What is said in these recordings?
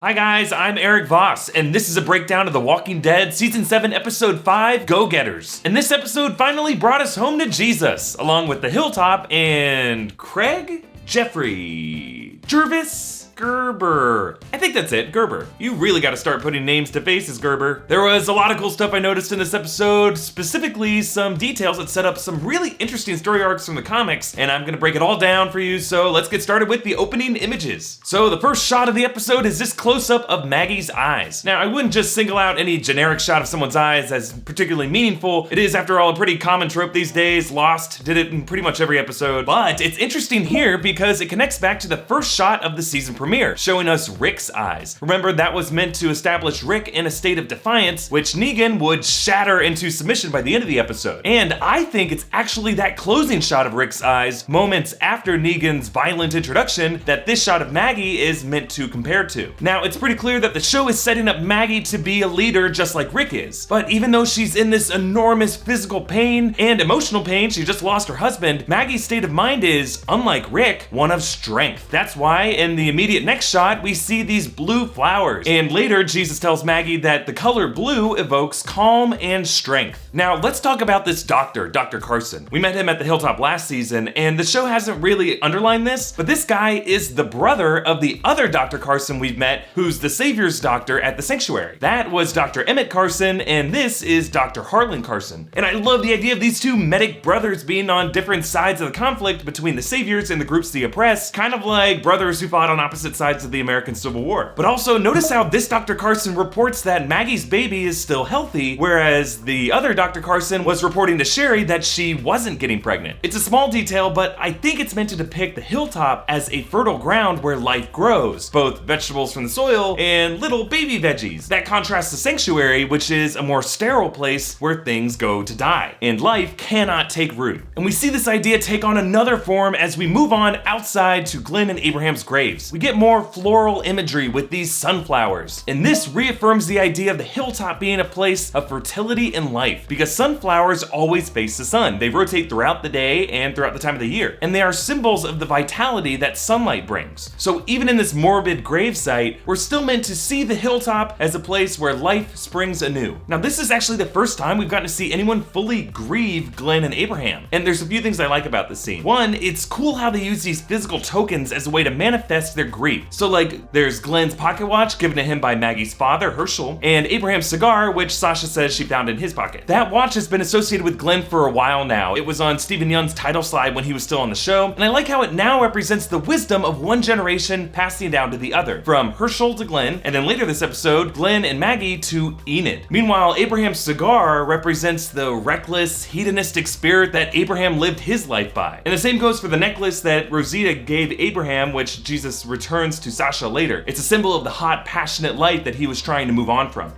Hi guys, I'm Erik Voss, and this is a breakdown of The Walking Dead Season 7, Episode 5, Go-Getters. And this episode finally brought us home to Jesus, along with the Hilltop and Craig? Jeffrey? Jervis? Gerber. I think that's it, Gerber. You really gotta start putting names to faces, Gerber. There was a lot of cool stuff I noticed in this episode, specifically some details that set up some really interesting story arcs from the comics, and I'm gonna break it all down for you, so let's get started with the opening images. So the first shot of the episode is this close-up of Maggie's eyes. Now, I wouldn't just single out any generic shot of someone's eyes as particularly meaningful. It is, after all, a pretty common trope these days. Lost did it in pretty much every episode, but it's interesting here because it connects back to the first shot of the season premiere, showing us Rick's eyes. Remember, that was meant to establish Rick in a state of defiance, which Negan would shatter into submission by the end of the episode. And I think it's actually that closing shot of Rick's eyes, moments after Negan's violent introduction, that this shot of Maggie is meant to compare to. Now, it's pretty clear that the show is setting up Maggie to be a leader just like Rick is. But even though she's in this enormous physical pain and emotional pain, she just lost her husband, Maggie's state of mind is, unlike Rick, one of strength. That's why in the immediate next shot, we see these blue flowers. And later, Jesus tells Maggie that the color blue evokes calm and strength. Now, let's talk about this doctor, Dr. Carson. We met him at the Hilltop last season, and the show hasn't really underlined this, but this guy is the brother of the other Dr. Carson we've met, who's the Savior's doctor at the Sanctuary. That was Dr. Emmett Carson, and this is Dr. Harlan Carson. And I love the idea of these two medic brothers being on different sides of the conflict between the Saviors and the groups they oppress, kind of like brothers who fought on opposite sides of the American Civil War. But also, notice how this Dr. Carson reports that Maggie's baby is still healthy, whereas the other Dr. Carson was reporting to Sherry that she wasn't getting pregnant. It's a small detail, but I think it's meant to depict the Hilltop as a fertile ground where life grows, both vegetables from the soil and little baby veggies. That contrasts the Sanctuary, which is a more sterile place where things go to die, and life cannot take root. And we see this idea take on another form as we move on outside to Glenn and Abraham's graves. We get more floral imagery with these sunflowers. And this reaffirms the idea of the Hilltop being a place of fertility and life, because sunflowers always face the sun. They rotate throughout the day and throughout the time of the year, and they are symbols of the vitality that sunlight brings. So even in this morbid gravesite, we're still meant to see the Hilltop as a place where life springs anew. Now, this is actually the first time we've gotten to see anyone fully grieve Glenn and Abraham, and there's a few things I like about this scene. One, it's cool how they use these physical tokens as a way to manifest their grief. So like, there's Glenn's pocket watch given to him by Maggie's father, Herschel, and Abraham's cigar, which Sasha says she found in his pocket. That watch has been associated with Glenn for a while now. It was on Stephen Young's title slide when he was still on the show, and I like how it now represents the wisdom of one generation passing down to the other, from Herschel to Glenn, and then later this episode, Glenn and Maggie to Enid. Meanwhile, Abraham's cigar represents the reckless, hedonistic spirit that Abraham lived his life by. And the same goes for the necklace that Rosita gave Abraham, which Jesus returns to Sasha later. It's a symbol of the hot, passionate life that he was trying to move on from.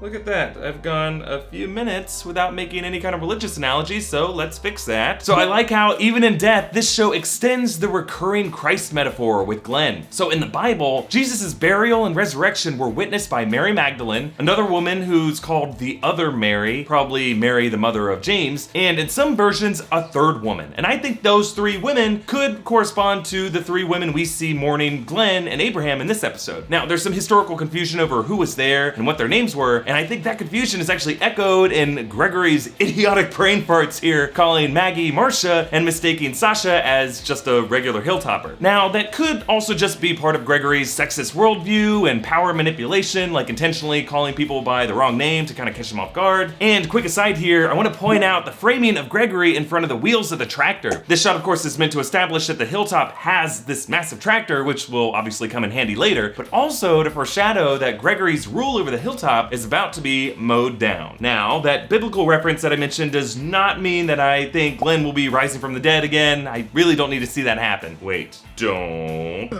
Look at that. I've gone a few minutes without making any kind of religious analogy, so let's fix that. So I like how, even in death, this show extends the recurring Christ metaphor with Glenn. So in the Bible, Jesus' burial and resurrection were witnessed by Mary Magdalene, another woman who's called the other Mary, probably Mary the mother of James, and in some versions, a third woman. And I think those three women could correspond to the three women we see mourning Glenn and Abraham in this episode. Now, there's some historical confusion over who was there and what their names were, and I think that confusion is actually echoed in Gregory's idiotic brain farts here, calling Maggie Marcia and mistaking Sasha as just a regular Hilltopper. Now, that could also just be part of Gregory's sexist worldview and power manipulation, like intentionally calling people by the wrong name to kind of catch them off guard. And quick aside here, I want to point out the framing of Gregory in front of the wheels of the tractor. This shot, of course, is meant to establish that the Hilltop has this massive tractor, which will obviously come in handy later, but also to foreshadow that Gregory's rule over the Hilltop is about to be mowed down. Now, that biblical reference that I mentioned does not mean that I think Glenn will be rising from the dead again. I really don't need to see that happen. Wait, don't.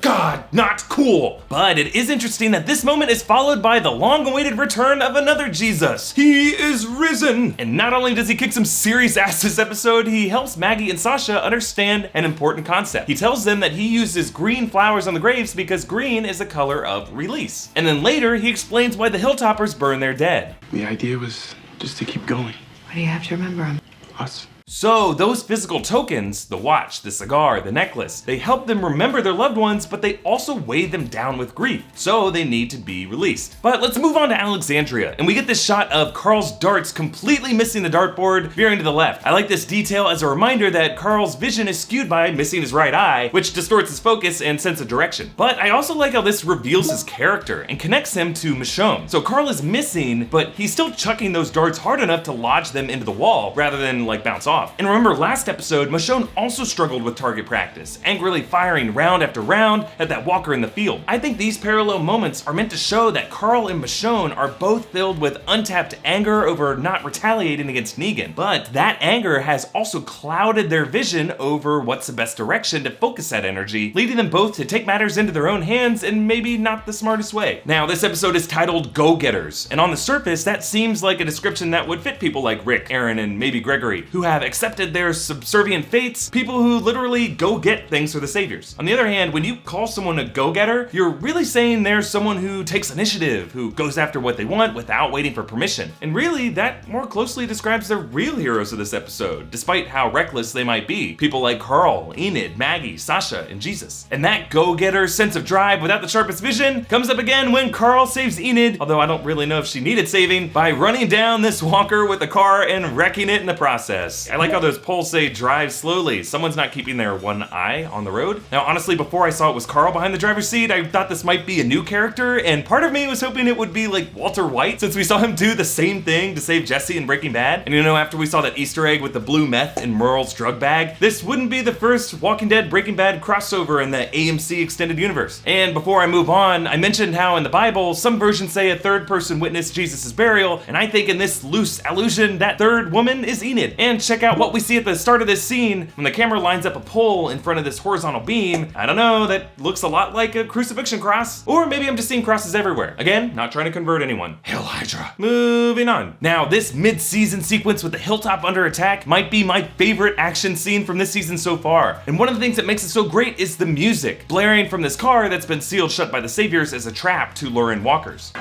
God, not cool. But it is interesting that this moment is followed by the long-awaited return of another Jesus. He is risen. And not only does he kick some serious ass this episode, he helps Maggie and Sasha understand an important concept. He tells them that he uses green flowers on the graves because green is the color of release. And then later, he explains why the Hilltoppers burn their dead. The idea was just to keep going. What do you have to remember him? Us. So those physical tokens, the watch, the cigar, the necklace, they help them remember their loved ones, but they also weigh them down with grief, so they need to be released. But let's move on to Alexandria, and we get this shot of Carl's darts completely missing the dartboard, veering to the left. I like this detail as a reminder that Carl's vision is skewed by missing his right eye, which distorts his focus and sense of direction. But I also like how this reveals his character and connects him to Michonne. So Carl is missing, but he's still chucking those darts hard enough to lodge them into the wall rather than like bounce off. And remember last episode, Michonne also struggled with target practice, angrily firing round after round at that walker in the field. I think these parallel moments are meant to show that Carl and Michonne are both filled with untapped anger over not retaliating against Negan, but that anger has also clouded their vision over what's the best direction to focus that energy, leading them both to take matters into their own hands in maybe not the smartest way. Now, this episode is titled Go-Getters, and on the surface, that seems like a description that would fit people like Rick, Aaron, and maybe Gregory, who have accepted their subservient fates, people who literally go get things for the saviors. On the other hand, when you call someone a go-getter, you're really saying they're someone who takes initiative, who goes after what they want without waiting for permission. And really, that more closely describes the real heroes of this episode, despite how reckless they might be. People like Carl, Enid, Maggie, Sasha, and Jesus. And that go-getter sense of drive without the sharpest vision comes up again when Carl saves Enid, although I don't really know if she needed saving, by running down this walker with the car and wrecking it in the process. I like how those polls say drive slowly. Someone's not keeping their one eye on the road. Now, honestly, before I saw it was Carl behind the driver's seat, I thought this might be a new character, and part of me was hoping it would be like Walter White, since we saw him do the same thing to save Jesse in Breaking Bad. And you know, after we saw that Easter egg with the blue meth in Merle's drug bag, this wouldn't be the first Walking Dead Breaking Bad crossover in the AMC extended universe. And before I move on, I mentioned how in the Bible, some versions say a third person witnessed Jesus' burial, and I think in this loose allusion, that third woman is Enid. And check out what we see at the start of this scene when the camera lines up a pole in front of this horizontal beam. I don't know, that looks a lot like a crucifixion cross. Or maybe I'm just seeing crosses everywhere. Again, not trying to convert anyone. Hail Hydra. Moving on. Now, this mid-season sequence with the Hilltop under attack might be my favorite action scene from this season so far. And one of the things that makes it so great is the music, blaring from this car that's been sealed shut by the saviors as a trap to lure in walkers.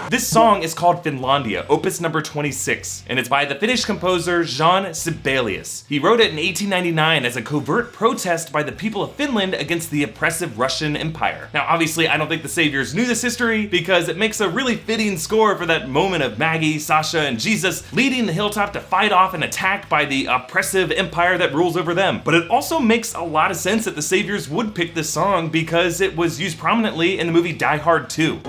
This song is called Finlandia, opus number 26, and it's by the Finnish composer Jean Sibelius. He wrote it in 1899 as a covert protest by the people of Finland against the oppressive Russian Empire. Now, obviously, I don't think the saviors knew this history because it makes a really fitting score for that moment of Maggie, Sasha, and Jesus leading the Hilltop to fight off an attack by the oppressive empire that rules over them. But it also makes a lot of sense that the saviors would pick this song because it was used prominently in the movie Die Hard 2.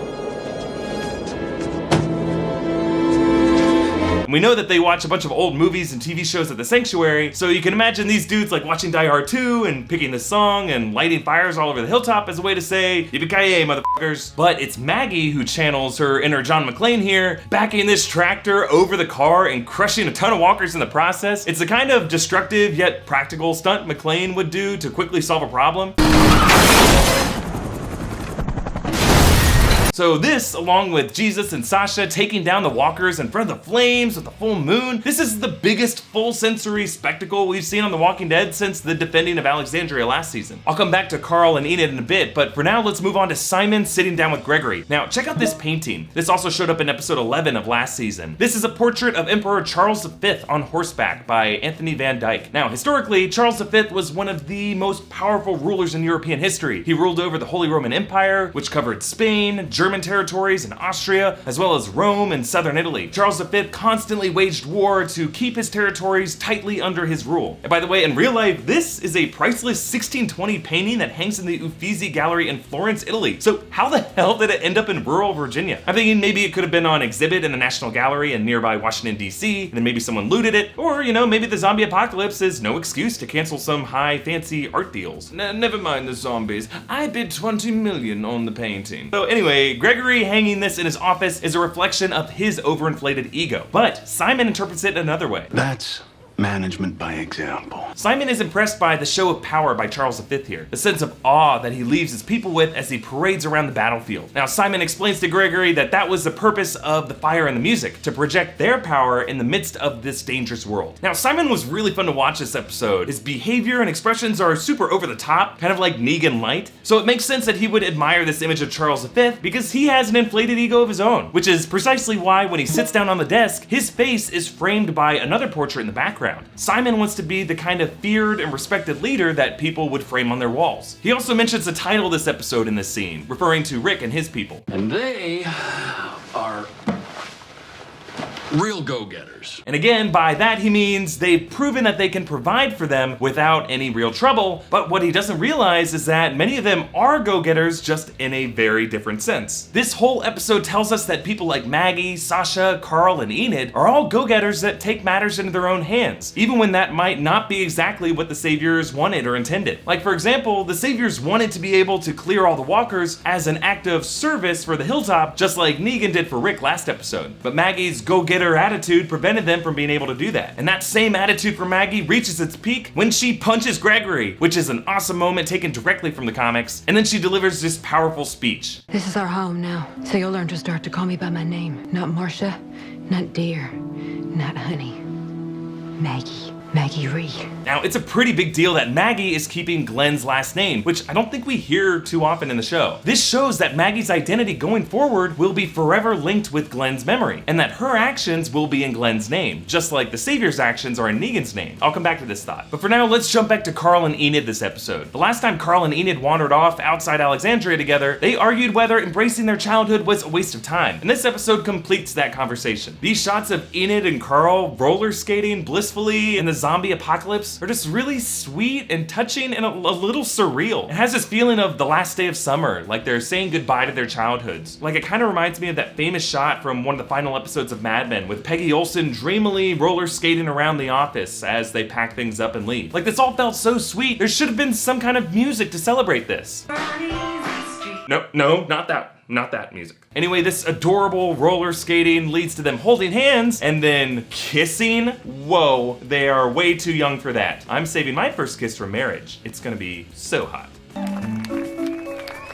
We know that they watch a bunch of old movies and TV shows at the Sanctuary, so you can imagine these dudes like watching Die Hard 2 and picking this song and lighting fires all over the Hilltop as a way to say, yippee-ki-yay, motherfuckers. But it's Maggie who channels her inner John McClane here, backing this tractor over the car and crushing a ton of walkers in the process. It's the kind of destructive yet practical stunt McClane would do to quickly solve a problem. So this, along with Jesus and Sasha taking down the walkers in front of the flames with the full moon, this is the biggest full sensory spectacle we've seen on The Walking Dead since the defending of Alexandria last season. I'll come back to Carl and Enid in a bit, but for now let's move on to Simon sitting down with Gregory. Now check out this painting. This also showed up in episode 11 of last season. This is a portrait of Emperor Charles V on horseback by Anthony van Dyck. Now historically, Charles V was one of the most powerful rulers in European history. He ruled over the Holy Roman Empire, which covered Spain, Germany, territories in Austria, as well as Rome and southern Italy. Charles V constantly waged war to keep his territories tightly under his rule. And by the way, in real life, this is a priceless 1620 painting that hangs in the Uffizi Gallery in Florence, Italy. So how the hell did it end up in rural Virginia? I'm thinking maybe it could have been on exhibit in the National Gallery in nearby Washington, D.C., and then maybe someone looted it, or, you know, maybe the zombie apocalypse is no excuse to cancel some high fancy art deals. Never mind the zombies. I bid 20 million on the painting. So anyway, Gregory hanging this in his office is a reflection of his overinflated ego, but Simon interprets it another way. That's Management by example. Simon is impressed by the show of power by Charles V here, the sense of awe that he leaves his people with as he parades around the battlefield. Now, Simon explains to Gregory that that was the purpose of the fire and the music, to project their power in the midst of this dangerous world. Now, Simon was really fun to watch this episode. His behavior and expressions are super over the top, kind of like Negan light, so it makes sense that he would admire this image of Charles V because he has an inflated ego of his own, which is precisely why when he sits down on the desk, his face is framed by another portrait in the background. Simon wants to be the kind of feared and respected leader that people would frame on their walls. He also mentions the title of this episode in this scene, referring to Rick and his people. And they are real go-getters. And again, by that he means they've proven that they can provide for them without any real trouble, but what he doesn't realize is that many of them are go-getters, just in a very different sense. This whole episode tells us that people like Maggie, Sasha, Carl, and Enid are all go-getters that take matters into their own hands, even when that might not be exactly what the Saviors wanted or intended. Like, for example, the Saviors wanted to be able to clear all the walkers as an act of service for the Hilltop, just like Negan did for Rick last episode. But Maggie's go-getter attitude prevented them from being able to do that. And that same attitude for Maggie reaches its peak when she punches Gregory, which is an awesome moment taken directly from the comics, and then she delivers this powerful speech. This is our home now, so you'll learn to start to call me by my name. Not Marcia, not dear, not honey. Maggie. Maggie Ree. Now, it's a pretty big deal that Maggie is keeping Glenn's last name, which I don't think we hear too often in the show. This shows that Maggie's identity going forward will be forever linked with Glenn's memory, and that her actions will be in Glenn's name, just like the Savior's actions are in Negan's name. I'll come back to this thought. But for now, let's jump back to Carl and Enid this episode. The last time Carl and Enid wandered off outside Alexandria together, they argued whether embracing their childhood was a waste of time, and this episode completes that conversation. These shots of Enid and Carl roller skating blissfully in the zombie apocalypse are just really sweet and touching and a little surreal. It has this feeling of the last day of summer, like they're saying goodbye to their childhoods. Like, it kind of reminds me of that famous shot from one of the final episodes of Mad Men with Peggy Olson dreamily roller skating around the office as they pack things up and leave. Like, this all felt so sweet. There should have been some kind of music to celebrate this. No, not that music. Anyway, this adorable roller skating leads to them holding hands and then kissing. Whoa, they are way too young for that. I'm saving my first kiss for marriage. It's gonna be so hot.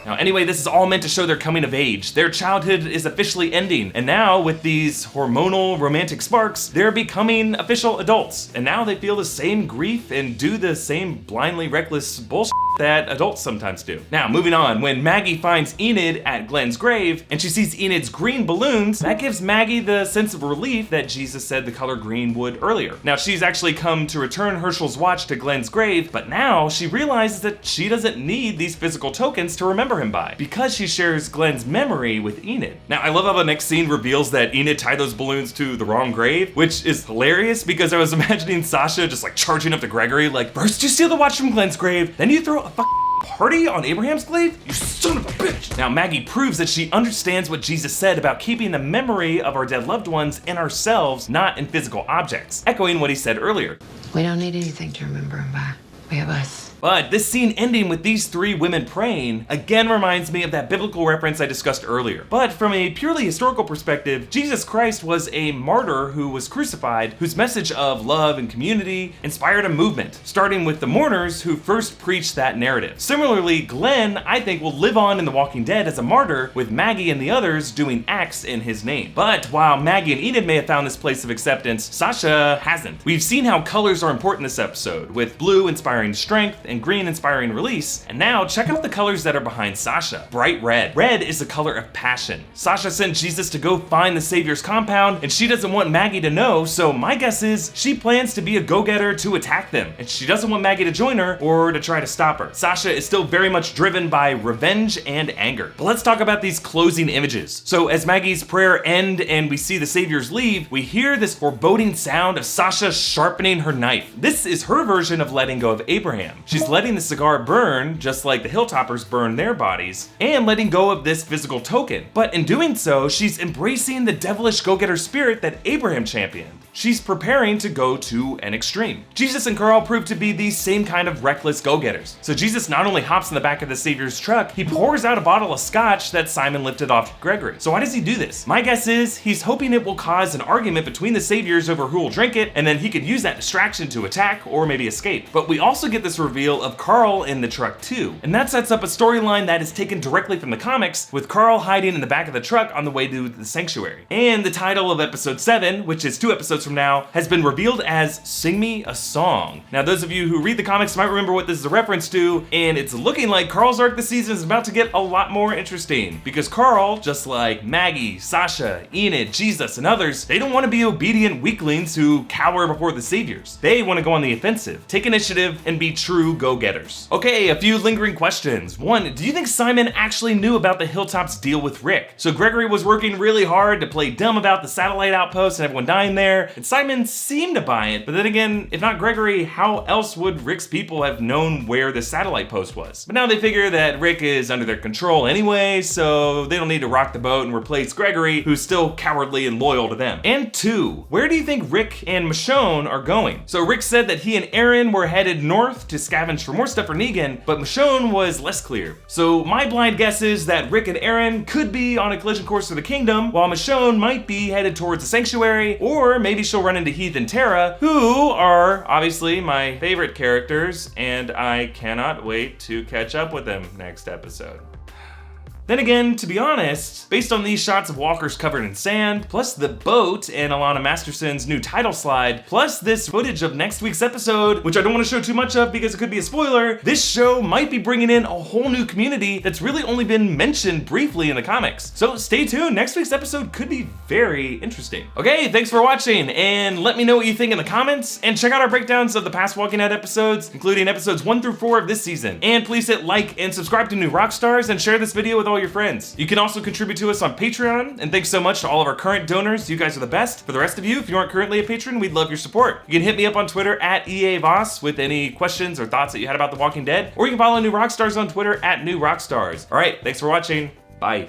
Now, anyway, this is all meant to show their coming of age. Their childhood is officially ending, and now with these hormonal romantic sparks, they're becoming official adults. And now they feel the same grief and do the same blindly reckless bullshit that adults sometimes do. Now, moving on, when Maggie finds Enid at Glenn's grave and she sees Enid's green balloons, that gives Maggie the sense of relief that Jesus said the color green would earlier. Now, she's actually come to return Herschel's watch to Glenn's grave, but now she realizes that she doesn't need these physical tokens to remember him by, because she shares Glenn's memory with Enid. Now, I love how the next scene reveals that Enid tied those balloons to the wrong grave, which is hilarious because I was imagining Sasha just like charging up to Gregory, like, first you steal the watch from Glenn's grave, then you throw a party on Abraham's grave? You son of a bitch! Now, Maggie proves that she understands what Jesus said about keeping the memory of our dead loved ones in ourselves, not in physical objects, echoing what he said earlier. We don't need anything to remember him by. We have us. But this scene ending with these three women praying again reminds me of that biblical reference I discussed earlier. But from a purely historical perspective, Jesus Christ was a martyr who was crucified, whose message of love and community inspired a movement, starting with the mourners who first preached that narrative. Similarly, Glenn, I think, will live on in The Walking Dead as a martyr, with Maggie and the others doing acts in his name. But while Maggie and Enid may have found this place of acceptance, Sasha hasn't. We've seen how colors are important this episode, with blue inspiring strength and green inspiring release. And now check out the colors that are behind Sasha. Bright red. Red is the color of passion. Sasha sent Jesus to go find the Savior's compound, and she doesn't want Maggie to know, so my guess is she plans to be a go-getter to attack them, and she doesn't want Maggie to join her or to try to stop her. Sasha is still very much driven by revenge and anger. But let's talk about these closing images. So as Maggie's prayer ends and we see the Saviors leave, we hear this foreboding sound of Sasha sharpening her knife. This is her version of letting go of Abraham. She's she's letting the cigar burn, just like the Hilltoppers burn their bodies, and letting go of this physical token. But in doing so, she's embracing the devilish go-getter spirit that Abraham championed. She's preparing to go to an extreme. Jesus and Carl prove to be these same kind of reckless go-getters. So Jesus not only hops in the back of the Savior's truck, he pours out a bottle of scotch that Simon lifted off Gregory. So why does he do this? My guess is he's hoping it will cause an argument between the Saviors over who will drink it, and then he could use that distraction to attack or maybe escape. But we also get this reveal of Carl in the truck too. And that sets up a storyline that is taken directly from the comics, with Carl hiding in the back of the truck on the way to the sanctuary. And the title of episode 7, which is 2 episodes from now, has been revealed as Sing Me a Song. Now those of you who read the comics might remember what this is a reference to, and it's looking like Carl's arc this season is about to get a lot more interesting, because Carl, just like Maggie, Sasha, Enid, Jesus, and others, they don't want to be obedient weaklings who cower before the Saviors. They want to go on the offensive, take initiative, and be true go-getters. Okay, a few lingering questions. 1, do you think Simon actually knew about the Hilltop's deal with Rick? So Gregory was working really hard to play dumb about the satellite outpost and everyone dying there, and Simon seemed to buy it, but then again, if not Gregory, how else would Rick's people have known where the satellite post was? But now they figure that Rick is under their control anyway, so they don't need to rock the boat and replace Gregory, who's still cowardly and loyal to them. And 2, where do you think Rick and Michonne are going? So Rick said that he and Aaron were headed north to scavenge for more stuff for Negan, but Michonne was less clear. So my blind guess is that Rick and Aaron could be on a collision course for the kingdom, while Michonne might be headed towards the sanctuary, or maybe she'll run into Heath and Tara, who are obviously my favorite characters, and I cannot wait to catch up with them next episode. Then again, to be honest, based on these shots of walkers covered in sand, plus the boat and Alana Masterson's new title slide, plus this footage of next week's episode, which I don't want to show too much of because it could be a spoiler, this show might be bringing in a whole new community that's really only been mentioned briefly in the comics. So stay tuned, next week's episode could be very interesting. Okay, thanks for watching, and let me know what you think in the comments, and check out our breakdowns of the past Walking Dead episodes, including episodes 1 through 4 of this season. And please hit like and subscribe to New Rockstars, and share this video with all your friends. You can also contribute to us on Patreon, and thanks so much to all of our current donors. You guys are the best. For the rest of you, if you aren't currently a patron, we'd love your support. You can hit me up on Twitter at EA Voss with any questions or thoughts that you had about The Walking Dead, or you can follow New Rockstars on Twitter at New Rockstars. All right, thanks for watching. Bye.